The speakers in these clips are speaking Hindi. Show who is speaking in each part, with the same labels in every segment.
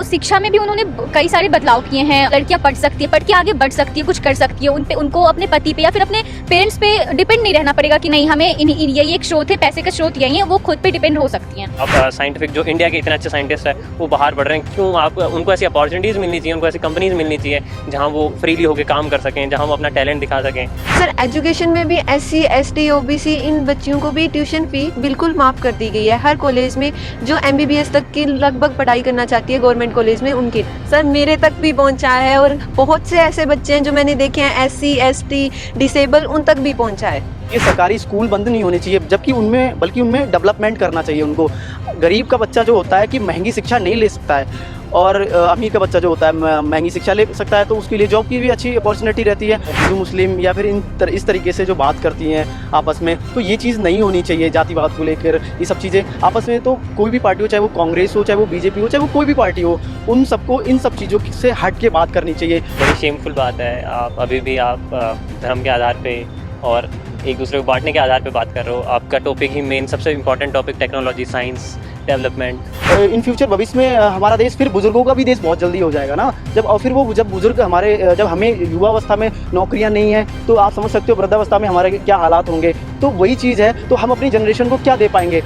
Speaker 1: शिक्षा में भी उन्होंने कई सारे बदलाव किए हैं। लड़कियां पढ़ सकती है, पढ़ के आगे बढ़ सकती है, कुछ कर सकती है। उनको अपने पति पे या फिर अपने पेरेंट्स पे डिपेंड नहीं रहना पड़ेगा कि नहीं हमें यही एक स्रोत है, पैसे का स्रोत यही है, वो खुद पे डिपेंड हो सकती हैं।
Speaker 2: अब साइंटिफिक जो इंडिया के इतने अच्छे साइंटिस्ट है वो बाहर बढ़ रहे हैं, क्यों? आप उनको ऐसी अपॉर्चुनिटीज़ मिलनी चाहिए, उनको ऐसी कंपनीज मिलनी चाहिए जहाँ वो फ्रीली होकर काम कर सकें, जहाँ वो अपना टैलेंट दिखा सकें।
Speaker 3: सर एजुकेशन में भी SC ST OBC इन बच्चियों को भी ट्यूशन फी बिल्कुल माफ़ कर दी गई है हर कॉलेज में। जो MBBS तक की लगभग पढ़ाई करना चाहती है गवर्नमेंट कॉलेज में उनकी, सर मेरे तक भी पहुंचा है और बहुत से ऐसे बच्चे हैं जो मैंने देखे हैं SC ST डिसेबल, उन तक भी पहुंचा है।
Speaker 4: ये सरकारी स्कूल बंद नहीं होने चाहिए, जबकि बल्कि उनमें डेवलपमेंट करना चाहिए उनको। गरीब का बच्चा जो होता है कि महंगी शिक्षा नहीं ले सकता है, और अमीर का बच्चा जो होता है महंगी शिक्षा ले सकता है, तो उसके लिए जॉब की भी अच्छी अपॉर्चुनिटी रहती है। हिंदू मुस्लिम या फिर इस तरीके से जो बात करती हैं आपस में, तो ये चीज़ नहीं होनी चाहिए। जातिवाद को लेकर ये सब चीज़ें आपस में, तो कोई भी पार्टी हो, चाहे वो कांग्रेस हो, चाहे वो BJP हो, चाहे वो कोई भी पार्टी हो, उन सबको इन सब चीज़ों से हट के बात करनी चाहिए।
Speaker 2: बड़ी शेमफुल बात है, आप अभी भी आप धर्म के आधार पे और एक दूसरे को बांटने के आधार पे बात कर रहे हो। आपका टॉपिक ही मेन सबसे important topic technology, science, development.
Speaker 4: In future भविष्य में हमारा देश फिर बुजुर्गों का भी देश बहुत जल्दी हो जाएगा ना, जब बुजुर्ग हमारे, जब हमें युवावस्था में नौकरियां नहीं हैं, तो आप समझ सकते हो वृद्धावस्था में हमारे क्या हालात होंगे। तो वही चीज़ है, तो हम अपनी जनरेशन को क्या दे पाएंगे।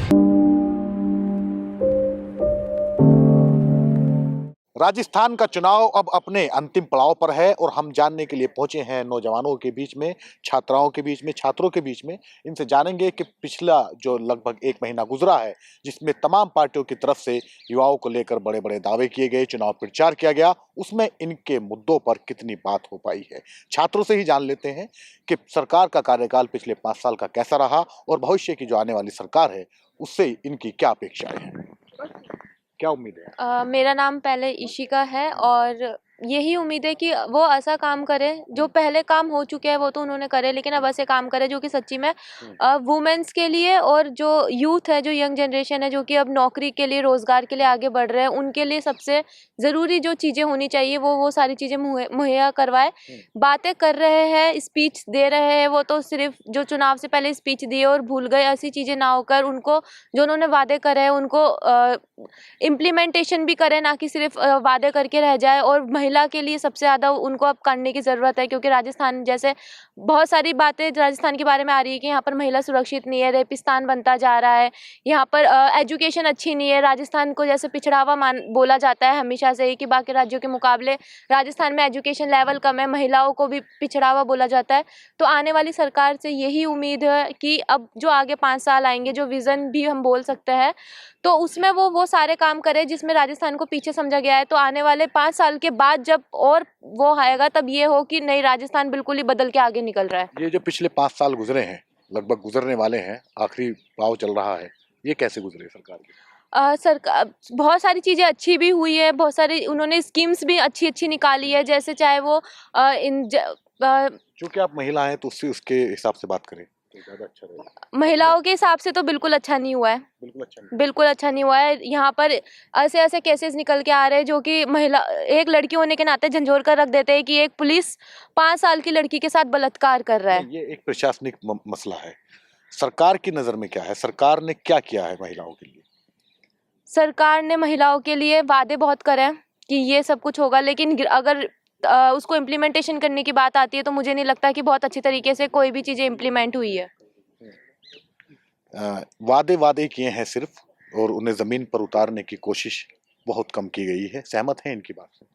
Speaker 5: राजस्थान का चुनाव अब अपने अंतिम पड़ाव पर है और हम जानने के लिए पहुंचे हैं नौजवानों के बीच में, छात्राओं के बीच में, छात्रों के बीच में। इनसे जानेंगे कि पिछला जो लगभग 1 महीना गुजरा है, जिसमें तमाम पार्टियों की तरफ से युवाओं को लेकर बड़े बड़े दावे किए गए, चुनाव प्रचार किया गया, उसमें इनके मुद्दों पर कितनी बात हो पाई है। छात्रों से ही जान लेते हैं कि सरकार का कार्यकाल पिछले 5 साल का कैसा रहा और भविष्य की जो आने वाली सरकार है उससे इनकी क्या अपेक्षाएं हैं, क्या उम्मीद है।
Speaker 3: मेरा नाम पहले इशिका है और यही उम्मीद है कि वो ऐसा काम करे, जो पहले काम हो चुके हैं वो तो उन्होंने करे, लेकिन अब ऐसे काम करे जो कि सच्ची में वुमेन्स के लिए और जो यूथ है, जो यंग जनरेशन है, जो कि अब नौकरी के लिए, रोज़गार के लिए आगे बढ़ रहे हैं, उनके लिए सबसे ज़रूरी जो चीज़ें होनी चाहिए वो सारी चीज़ें मुहैया करवाए। बातें कर रहे हैं, स्पीच दे रहे हैं, वो तो सिर्फ जो चुनाव से पहले स्पीच दिए और भूल गए, ऐसी चीज़ें ना होकर उनको जो उन्होंने वादे करे हैं उनको इम्प्लीमेंटेशन भी करें, ना कि सिर्फ वादे करके रह जाए। और महिला के लिए सबसे ज़्यादा उनको अब करने की ज़रूरत है, क्योंकि राजस्थान जैसे बहुत सारी बातें राजस्थान के बारे में आ रही है कि यहाँ पर महिला सुरक्षित नहीं है, रेपिस्तान बनता जा रहा है, यहाँ पर एजुकेशन अच्छी नहीं है। राजस्थान को जैसे पिछड़ा हुआ बोला जाता है हमेशा से ही कि बाकी राज्यों के मुकाबले राजस्थान में एजुकेशन लेवल कम है, महिलाओं को भी पिछड़ा हुआ बोला जाता है। तो आने वाली सरकार से यही उम्मीद है कि अब जो आगे 5 साल आएंगे, जो विज़न भी हम बोल सकते हैं, तो उसमें वो सारे काम करे जिसमें राजस्थान को पीछे समझा गया है। तो आने वाले 5 साल के बाद जब और वो आएगा तब ये हो कि नहीं, राजस्थान बिल्कुल ही बदल के आगे निकल रहा है।
Speaker 5: ये जो पिछले 5 साल गुजरे हैं, लगभग गुजरने वाले हैं, आखिरी पाव चल रहा है, ये कैसे गुजरे सरकार के?
Speaker 3: सरकार बहुत सारी चीज़ें अच्छी भी हुई है, बहुत सारी उन्होंने स्कीम्स भी अच्छी अच्छी निकाली है, जैसे चाहे वो
Speaker 5: क्योंकि आप महिला हैं तो उसके हिसाब से बात करें तो ज़्यादा अच्छा रहेगा।
Speaker 3: महिलाओं के हिसाब से तो बिल्कुल अच्छा नहीं हुआ है, बिल्कुल अच्छा नहीं हुआ है। यहाँ पर ऐसे ऐसे केसेस निकल के आ रहे हैं जो कि महिला, एक लड़की होने के नाते झंझोर कर रख देते हैं कि एक पुलिस 5 साल की लड़की के साथ बलात्कार कर रहा है।
Speaker 5: ये एक प्रशासनिक मसला है। सरकार की नज़र में क्या है, सरकार ने क्या किया है महिलाओं के लिए?
Speaker 3: सरकार ने महिलाओं के लिए वादे बहुत करे हैं कि ये सब कुछ होगा, लेकिन अगर उसको इम्प्लीमेंटेशन करने की बात आती है तो मुझे नहीं लगता कि बहुत अच्छी तरीके से कोई भी चीज़ें इम्प्लीमेंट हुई है।
Speaker 5: वादे किए हैं सिर्फ, और उन्हें ज़मीन पर उतारने की कोशिश बहुत कम की गई है। सहमत हैं इनकी बात से?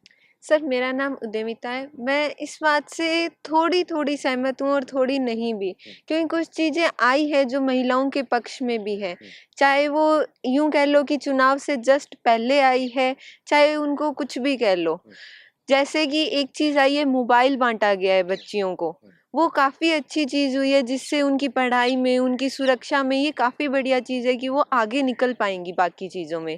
Speaker 3: सर मेरा नाम उद्यमिता है, मैं इस बात से थोड़ी सहमत हूँ और थोड़ी नहीं भी, क्योंकि कुछ चीज़ें आई है जो महिलाओं के पक्ष में भी है, चाहे वो यूँ कह लो कि चुनाव से जस्ट पहले आई है, चाहे उनको कुछ भी कह लो। जैसे कि एक चीज़ आई है, मोबाइल बांटा गया है बच्चियों को, वो काफ़ी अच्छी चीज़ हुई है, जिससे उनकी पढ़ाई में, उनकी सुरक्षा में ये काफ़ी बढ़िया चीज़ है कि वो आगे निकल पाएंगी बाकी चीज़ों में।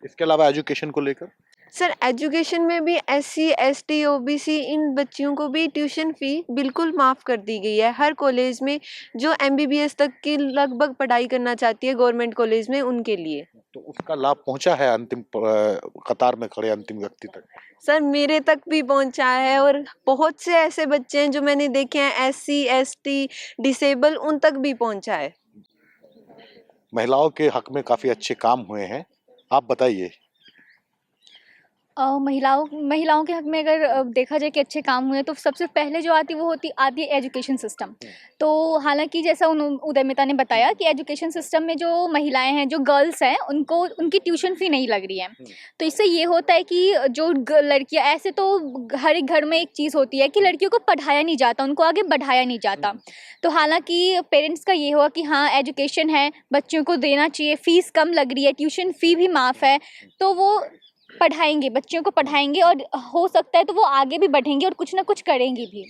Speaker 5: इसके अलावा एजुकेशन को लेकर?
Speaker 3: सर एजुकेशन में भी SC ST OBC इन बच्चियों को भी ट्यूशन फ़ी बिल्कुल माफ़ कर दी गई है हर कॉलेज में, जो MBBS तक की लगभग पढ़ाई करना चाहती है गवर्नमेंट कॉलेज में उनके लिए।
Speaker 5: तो उसका लाभ पहुंचा है अंतिम कतार में खड़े अंतिम व्यक्ति तक?
Speaker 3: सर मेरे तक भी पहुंचा है और बहुत से ऐसे बच्चे हैं जो मैंने देखे हैं SC ST डिसेबल, उन तक भी पहुंचा है।
Speaker 5: महिलाओं के हक में काफ़ी अच्छे काम हुए हैं। आप बताइए,
Speaker 1: महिलाओं महिलाओं के हक में अगर देखा जाए कि अच्छे काम हुए तो सबसे पहले जो आती है एजुकेशन सिस्टम। तो हालांकि जैसा उदयमिता ने बताया कि एजुकेशन सिस्टम में जो महिलाएं हैं, जो गर्ल्स हैं, उनको उनकी ट्यूशन फ़ी नहीं लग रही है। तो इससे ये होता है कि जो लड़कियां, ऐसे तो हर एक घर में एक चीज़ होती है कि लड़कियों को पढ़ाया नहीं जाता, उनको आगे बढ़ाया नहीं जाता। तो हालांकि पेरेंट्स का ये हुआ कि हाँ, एजुकेशन है, बच्चों को देना चाहिए, फ़ीस कम लग रही है, ट्यूशन फ़ी भी माफ़ है, तो वो पढ़ाएँगे, बच्चियों को पढ़ाएँगे और हो सकता है तो वो आगे भी बढ़ेंगी और कुछ ना कुछ करेंगी भी।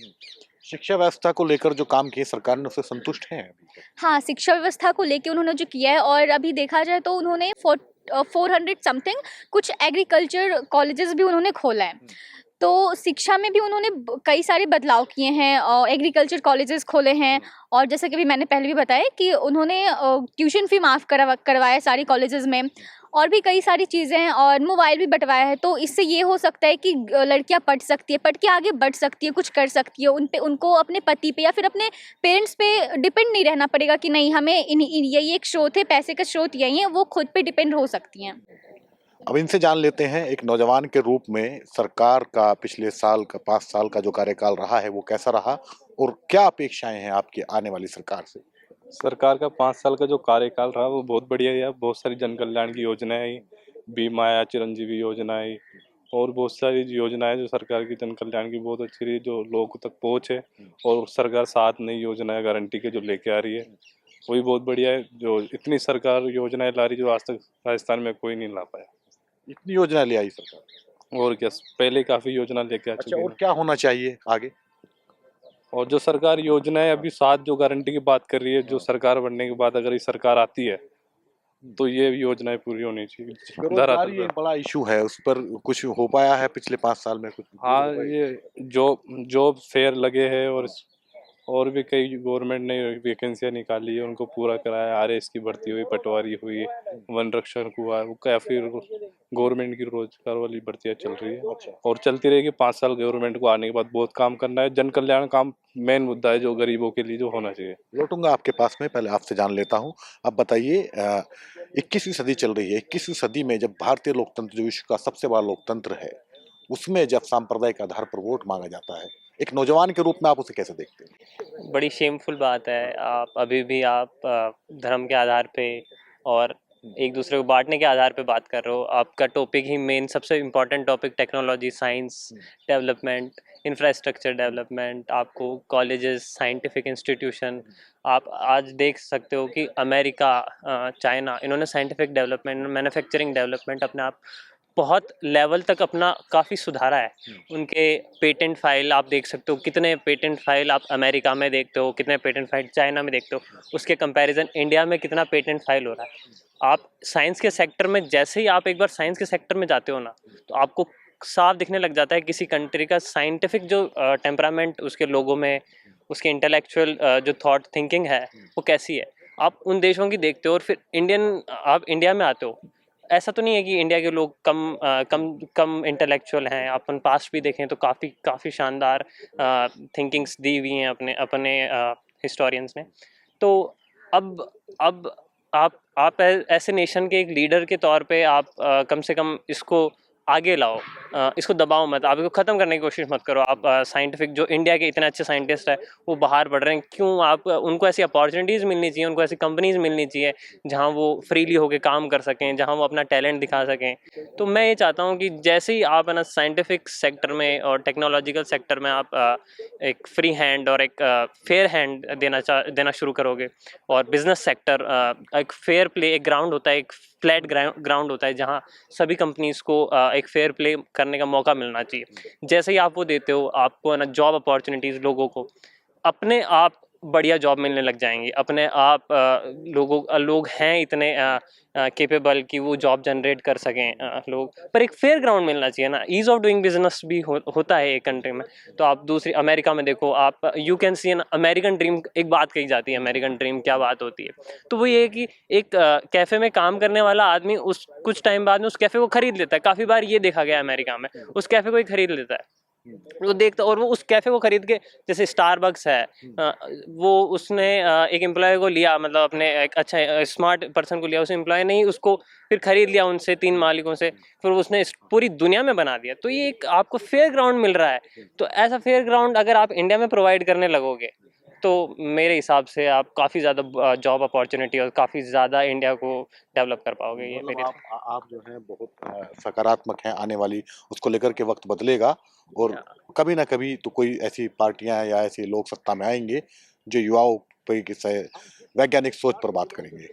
Speaker 5: शिक्षा व्यवस्था को लेकर जो काम किए सरकार ने उससे संतुष्ट हैं अभी तक?
Speaker 1: हाँ, शिक्षा व्यवस्था को लेके उन्होंने जो किया है, और अभी देखा जाए तो उन्होंने 400 समथिंग कुछ एग्रीकल्चर कॉलेजेस भी उन्होंने खोला है। तो शिक्षा में भी उन्होंने कई सारे बदलाव किए हैं, एग्रीकल्चर कॉलेजेस खोले हैं, और जैसे कि भी मैंने पहले भी बताया कि उन्होंने ट्यूशन फ़ी माफ़ करवाया है सारी कॉलेजेस में, और भी कई सारी चीज़ें हैं, और मोबाइल भी बँटवाया है। तो इससे ये हो सकता है कि लड़कियां पढ़ सकती है, पढ़ के आगे बढ़ सकती है, कुछ कर सकती है, उनको अपने पति पे या फिर अपने पेरेंट्स पे डिपेंड नहीं रहना पड़ेगा कि नहीं, हमें यही एक स्रोत है, पैसे का स्रोत यही है, वो खुद पे डिपेंड हो सकती हैं।
Speaker 5: अब इनसे जान लेते हैं एक नौजवान के रूप में सरकार का पिछले साल का 5 साल का जो कार्यकाल रहा है वो कैसा रहा और क्या अपेक्षाएं हैं आपकी आने वाली सरकार से?
Speaker 6: सरकार का 5 साल का जो कार्यकाल रहा वो बहुत बढ़िया है। बहुत सारी जन कल्याण की योजनाएं आई, बीमा आया, चिरंजीवी योजना आई और बहुत सारी योजनाएं जो सरकार की जन कल्याण की बहुत अच्छी रही, जो लोगों तक पहुंच है। और सरकार 7 नई योजनाएं गारंटी के जो लेके आ रही है वो भी बहुत बढ़िया है। जो इतनी सरकार योजनाएं ला रही जो आज तक राजस्थान में कोई नहीं ला पाया।
Speaker 5: इतनी योजना ले आई सरकार
Speaker 6: और क्या, पहले काफी योजना लेके आ चुकी
Speaker 5: अच्छा,
Speaker 6: है।
Speaker 5: और क्या होना चाहिए आगे?
Speaker 6: और जो सरकार योजनाएं अभी 7 जो गारंटी की बात कर रही है, जो सरकार बनने के बाद अगर ये सरकार आती है तो ये योजनाएं पूरी होनी चाहिए धरातल
Speaker 5: बेरोजगारी एक
Speaker 6: पर।
Speaker 5: बड़ा इशू है, उस पर कुछ हो पाया है पिछले 5 साल में कुछ?
Speaker 6: हाँ, ये जॉब फेयर लगे हैं और भी कई गवर्नमेंट ने वैकेंसियां निकाली है, उनको पूरा कराया। आरएएस की भर्ती हुई, पटवारी हुई, वन रक्षक हुआ, वो काफी गवर्नमेंट की रोजगार वाली भर्तियां चल रही है और चलती रहेगी। 5 साल गवर्नमेंट को आने के बाद बहुत काम करना है। जन कल्याण काम मेन मुद्दा है जो गरीबों के लिए जो होना चाहिए।
Speaker 5: लौटूंगा आपके पास में, पहले आपसे जान लेता हूँ। अब बताइए, 21वीं सदी चल रही है, 21वीं सदी में जब भारतीय लोकतंत्र जो विश्व का सबसे बड़ा लोकतंत्र है, उसमें जब सांप्रदायिक आधार पर वोट मांगा जाता है, एक नौजवान के रूप में आप उसे कैसे देखते हैं?
Speaker 2: बड़ी शेमफुल बात है। आप अभी भी धर्म के आधार पे और एक दूसरे को बांटने के आधार पे बात कर रहे हो। आपका टॉपिक ही मेन सबसे important topic technology, science development, infrastructure development, आपको कॉलेजेस, साइंटिफिक इंस्टीट्यूशन। आप आज देख सकते हो कि अमेरिका, चाइना, इन्होंने साइंटिफिक डेवलपमेंट, मैन्युफैक्चरिंग डेवलपमेंट अपने आप बहुत लेवल तक अपना काफ़ी सुधारा है। उनके पेटेंट फाइल आप देख सकते हो, कितने पेटेंट फाइल आप अमेरिका में देखते हो, कितने पेटेंट फाइल चाइना में देखते हो, उसके कंपैरिजन इंडिया में कितना पेटेंट फाइल हो रहा है। आप साइंस के सेक्टर में, जैसे ही आप एक बार साइंस के सेक्टर में जाते हो ना, तो आपको साफ दिखने लग जाता है किसी कंट्री का साइंटिफिक जो टेम्परामेंट उसके लोगों में, उसके इंटेलेक्चुअल जो थॉट थिंकिंग है वो कैसी है। आप उन देशों की देखते हो और फिर आप इंडिया में आते हो। ऐसा तो नहीं है कि इंडिया के लोग कम इंटेलेक्चुअल हैं। अपन पास्ट भी देखें तो काफ़ी शानदार थिंकिंग्स दी हुई हैं अपने हिस्टोरियंस ने। तो अब आप ऐसे नेशन के एक लीडर के तौर पे आप कम से कम इसको आगे लाओ, इसको दबाओ मत, आप इसको ख़त्म करने की कोशिश मत करो। आप साइंटिफिक जो इंडिया के इतने अच्छे साइंटिस्ट हैं वो बाहर बढ़ रहे हैं, क्यों? आप उनको ऐसी अपॉर्चुनिटीज़ मिलनी चाहिए, उनको ऐसी कंपनीज़ मिलनी चाहिए जहां वो फ्रीली होकर काम कर सकें, जहां वो अपना टैलेंट दिखा सकें। तो मैं ये चाहता हूं कि जैसे ही आप है ना साइंटिफिक सेक्टर में और टेक्नोलॉजिकल सेक्टर में आप एक फ्री हैंड और एक फेयर हैंड देना शुरू करोगे, और बिजनेस सेक्टर एक फेयर प्ले, एक ग्राउंड होता है, एक फ्लैट ग्राउंड होता है जहां सभी कंपनीज़ को एक फेयर प्ले करने का मौका मिलना चाहिए। जैसे ही आप वो देते हो, आपको है ना जॉब अपॉर्चुनिटीज़, लोगों को अपने आप बढ़िया जॉब मिलने लग जाएंगी। अपने आप लोग हैं इतने केपेबल कि वो जॉब जनरेट कर सकें लोग, पर एक फेयर ग्राउंड मिलना चाहिए ना। ईज़ ऑफ डूइंग बिजनेस भी होता है एक कंट्री में। तो आप दूसरी अमेरिका में देखो, आप you can see an American dream, एक बात कही जाती है अमेरिकन ड्रीम, क्या बात होती है? तो वो ये है कि एक कैफ़े में काम करने वाला आदमी उस कुछ टाइम बाद में उस कैफ़े को खरीद लेता है। काफ़ी बार ये देखा गया है अमेरिका में, उस कैफ़े को ही खरीद लेता है। वो देखता, और वो उस कैफ़े को खरीद के, जैसे स्टारबक्स है, वो उसने एक एम्प्लॉय को लिया, मतलब अपने एक अच्छा स्मार्ट पर्सन को लिया, उस एम्प्लॉय ने ही उसको फिर खरीद लिया उनसे, 3 मालिकों से, फिर उसने पूरी दुनिया में बना दिया। तो ये एक आपको फेयर ग्राउंड मिल रहा है। तो ऐसा फेयर ग्राउंड अगर आप इंडिया में प्रोवाइड करने लगोगे, तो मेरे हिसाब से आप काफ़ी ज़्यादा जॉब अपॉर्चुनिटी और काफ़ी ज़्यादा इंडिया को डेवलप कर पाओगे। ये
Speaker 5: मतलब
Speaker 2: मेरी
Speaker 5: आप जो है बहुत सकारात्मक हैं, आने वाली उसको लेकर के वक्त बदलेगा और कभी ना कभी तो कोई ऐसी पार्टियां या ऐसे लोग सत्ता में आएंगे जो युवाओं पे वैज्ञानिक सोच पर बात करेंगे।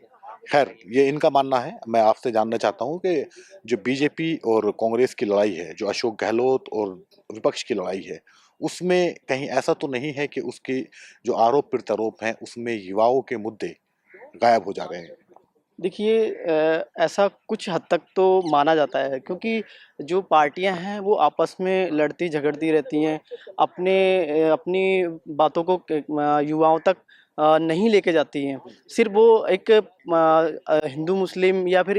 Speaker 5: खैर, ये इनका मानना है। मैं आपसे जानना चाहता हूँ कि जो बीजेपी और कांग्रेस की लड़ाई है, जो अशोक गहलोत और विपक्ष की लड़ाई है, उसमें कहीं ऐसा तो नहीं है कि उसके जो आरोप प्रत्यारोप हैं उसमें युवाओं के मुद्दे गायब हो जा रहे हैं?
Speaker 4: देखिए, ऐसा कुछ हद तक तो माना जाता है, क्योंकि जो पार्टियां हैं वो आपस में लड़ती झगड़ती रहती हैं, अपनी बातों को युवाओं तक नहीं लेके जाती हैं। सिर्फ वो एक हिंदू मुस्लिम या फिर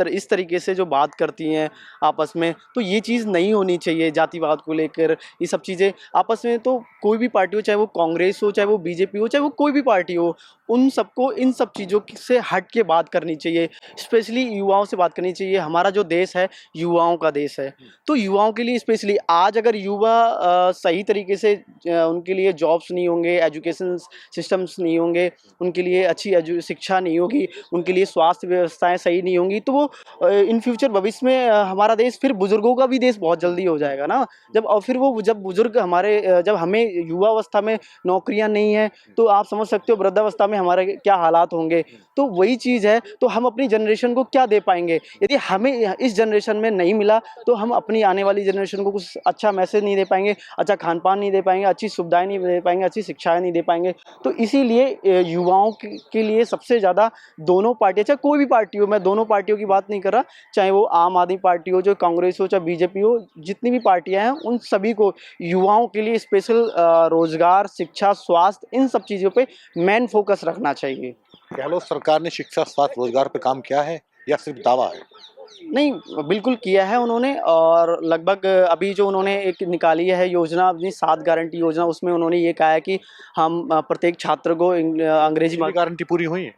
Speaker 4: इस तरीके से जो बात करती हैं आपस में, तो ये चीज़ नहीं होनी चाहिए। जातिवाद को लेकर ये सब चीज़ें आपस में, तो कोई भी पार्टी हो, चाहे वो कांग्रेस हो, चाहे वो बीजेपी हो, चाहे वो कोई भी पार्टी हो, उन सबको इन सब चीज़ों से हट के बात करनी चाहिए। स्पेशली युवाओं से बात करनी चाहिए। हमारा जो देश है युवाओं का देश है, तो युवाओं के लिए स्पेशली आज अगर युवा सही तरीके से उनके लिए जॉब्स नहीं होंगे, एजुकेशन सिस्टम्स नहीं होंगे, उनके लिए अच्छी शिक्षा नहीं होगी, उनके लिए स्वास्थ्य व्यवस्थाएं सही नहीं होंगी, तो वो इन फ्यूचर भविष्य में हमारा देश फिर बुजुर्गों का भी देश बहुत जल्दी हो जाएगा ना। और फिर वो जब बुजुर्ग हमारे जब हमें युवावस्था में नौकरियां नहीं है, तो आप समझ सकते हो वृद्धावस्था में हमारे क्या हालात होंगे। तो वही चीज़ है, तो हम अपनी जनरेशन को क्या दे पाएंगे? यदि हमें इस जनरेशन में नहीं मिला, तो हम अपनी आने वाली जनरेशन को कुछ अच्छा मैसेज नहीं दे पाएंगे, अच्छा खान पान नहीं दे पाएंगे, अच्छी सुविधाएं नहीं दे पाएंगे, अच्छी शिक्षाएं नहीं दे पाएंगे। तो इसीलिए युवाओं के लिए सबसे ज़्यादा दोनों पार्टियां, चाहे कोई भी पार्टी हो, मैं दोनों पार्टियों की बात नहीं कर रहा, चाहे वो आम आदमी पार्टी हो, जो कांग्रेस हो, चाहे बीजेपी हो, जितनी भी पार्टियां हैं, उन सभी को युवाओं के लिए स्पेशल रोजगार, शिक्षा, स्वास्थ्य, इन सब चीज़ों पे मेन फोकस रखना चाहिए।
Speaker 5: गहलोत सरकार ने शिक्षा, स्वास्थ्य, रोजगार पे काम किया है या सिर्फ दावा है?
Speaker 4: नहीं, बिल्कुल किया है उन्होंने। और लगभग अभी जो उन्होंने एक निकाली है योजना, अपनी 7 गारंटी योजना, उसमें उन्होंने ये कहा है कि हम प्रत्येक छात्र को अंग्रेजी
Speaker 5: पिछली गारंटी पूरी हुई है?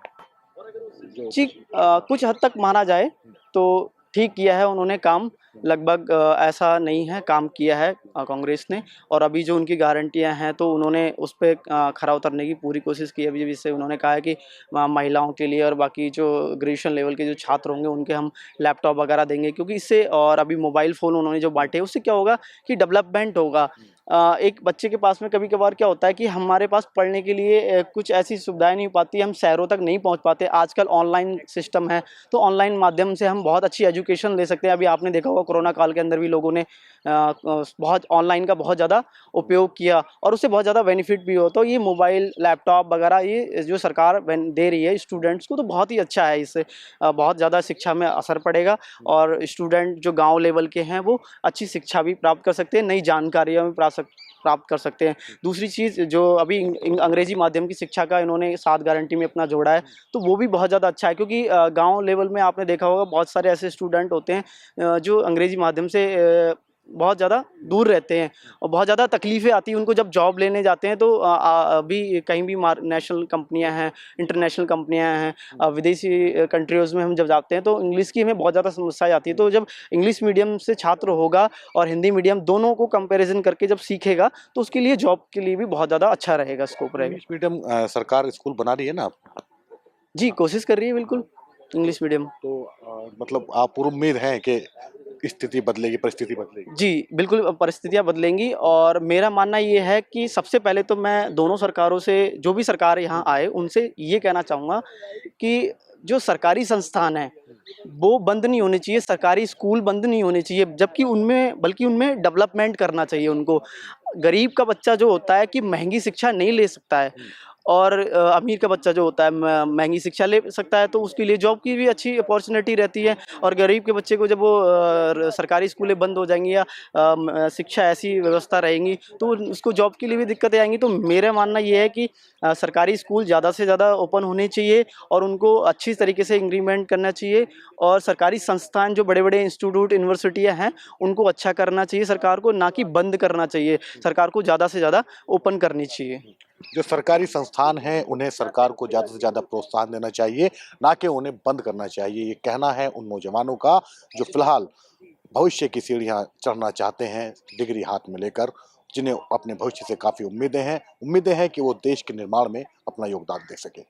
Speaker 4: जी, कुछ हद तक माना जाए तो ठीक किया है उन्होंने काम। लगभग ऐसा नहीं है, काम किया है कांग्रेस ने। और अभी जो उनकी गारंटियां हैं, तो उन्होंने उस पे खरा उतरने की पूरी कोशिश की है। अभी जिससे उन्होंने कहा है कि महिलाओं के लिए और बाकी जो ग्रेजुएशन लेवल के जो छात्र होंगे उनके हम लैपटॉप वगैरह देंगे, क्योंकि इससे, और अभी मोबाइल फ़ोन उन्होंने जो बांटे, उससे क्या होगा कि डेवलपमेंट होगा। एक बच्चे के पास में कभी कभार क्या होता है कि हमारे पास पढ़ने के लिए कुछ ऐसी सुविधाएं नहीं हो पाती, हम शहरों तक नहीं पहुंच पाते। आजकल ऑनलाइन सिस्टम है, तो ऑनलाइन माध्यम से हम बहुत अच्छी एजुकेशन ले सकते हैं। अभी आपने देखा होगा कोरोना काल के अंदर भी लोगों ने बहुत ऑनलाइन का बहुत ज़्यादा उपयोग किया और उससे बहुत ज़्यादा बेनिफिट भी हो। तो ये मोबाइल, लैपटॉप वगैरह ये जो सरकार दे रही है स्टूडेंट्स को, तो बहुत ही अच्छा है। इससे बहुत ज़्यादा शिक्षा में असर पड़ेगा और स्टूडेंट जो गाँव लेवल के हैं वो अच्छी शिक्षा भी प्राप्त कर सकते हैं, नई जानकारियाँ भी प्राप्त कर सकते हैं। दूसरी चीज़ जो अभी अंग्रेजी माध्यम की शिक्षा का इन्होंने 7 गारंटी में अपना जोड़ा है, तो वो भी बहुत ज़्यादा अच्छा है। क्योंकि गांव लेवल में आपने देखा होगा बहुत सारे ऐसे स्टूडेंट होते हैं जो अंग्रेजी माध्यम से बहुत ज़्यादा दूर रहते हैं और बहुत ज़्यादा तकलीफ़ें आती हैं उनको जब जॉब लेने जाते हैं। तो अभी कहीं भी नेशनल कंपनियां हैं, इंटरनेशनल कंपनियां हैं, विदेशी कंट्रीज़ में हम जब जाते हैं तो इंग्लिश की हमें बहुत ज़्यादा समस्या आती है। तो जब इंग्लिश मीडियम से छात्र होगा और हिंदी मीडियम, दोनों को कंपैरिजन करके जब सीखेगा, तो उसके लिए जॉब के लिए भी बहुत ज़्यादा अच्छा रहेगा, स्कोप रहेगा।
Speaker 5: इंग्लिश मीडियम सरकार स्कूल बना रही है ना?
Speaker 4: जी, कोशिश कर रही है बिल्कुल इंग्लिश मीडियम।
Speaker 5: तो मतलब आप पूरी उम्मीद है कि स्थिति बदलेगी, परिस्थिति बदलेगी?
Speaker 4: जी, बिल्कुल परिस्थितियाँ बदलेंगी। और मेरा मानना ये है कि सबसे पहले तो मैं दोनों सरकारों से, जो भी सरकार यहाँ आए, उनसे ये कहना चाहूँगा कि जो सरकारी संस्थान हैं वो बंद नहीं होने चाहिए, सरकारी स्कूल बंद नहीं होने चाहिए, जबकि बल्कि उनमें डेवलपमेंट करना चाहिए उनको। गरीब का बच्चा जो होता है कि महंगी शिक्षा नहीं ले सकता है, और अमीर का बच्चा जो होता है महंगी शिक्षा ले सकता है, तो उसके लिए जॉब की भी अच्छी अपॉर्चुनिटी रहती है। और गरीब के बच्चे को जब वो सरकारी स्कूलें बंद हो जाएंगी या शिक्षा ऐसी व्यवस्था रहेंगी तो उसको जॉब के लिए भी दिक्कतें आएंगी। तो मेरा मानना ये है कि सरकारी स्कूल ज़्यादा से ज़्यादा ओपन होने चाहिए और उनको अच्छी तरीके से इंक्रीमेंट करना चाहिए। और सरकारी संस्थान जो बड़े बड़े इंस्टीट्यूट यूनिवर्सिटियाँ हैं उनको अच्छा करना चाहिए सरकार को, ना कि बंद करना चाहिए। सरकार को ज़्यादा से ज़्यादा ओपन करनी चाहिए।
Speaker 5: जो सरकारी संस्थान हैं उन्हें सरकार को ज़्यादा से ज़्यादा प्रोत्साहन देना चाहिए, ना कि उन्हें बंद करना चाहिए। ये कहना है उन नौजवानों का जो फिलहाल भविष्य की सीढ़ियां चढ़ना चाहते हैं डिग्री हाथ में लेकर, जिन्हें अपने भविष्य से काफ़ी उम्मीदें हैं कि वो देश के निर्माण में अपना योगदान दे सके।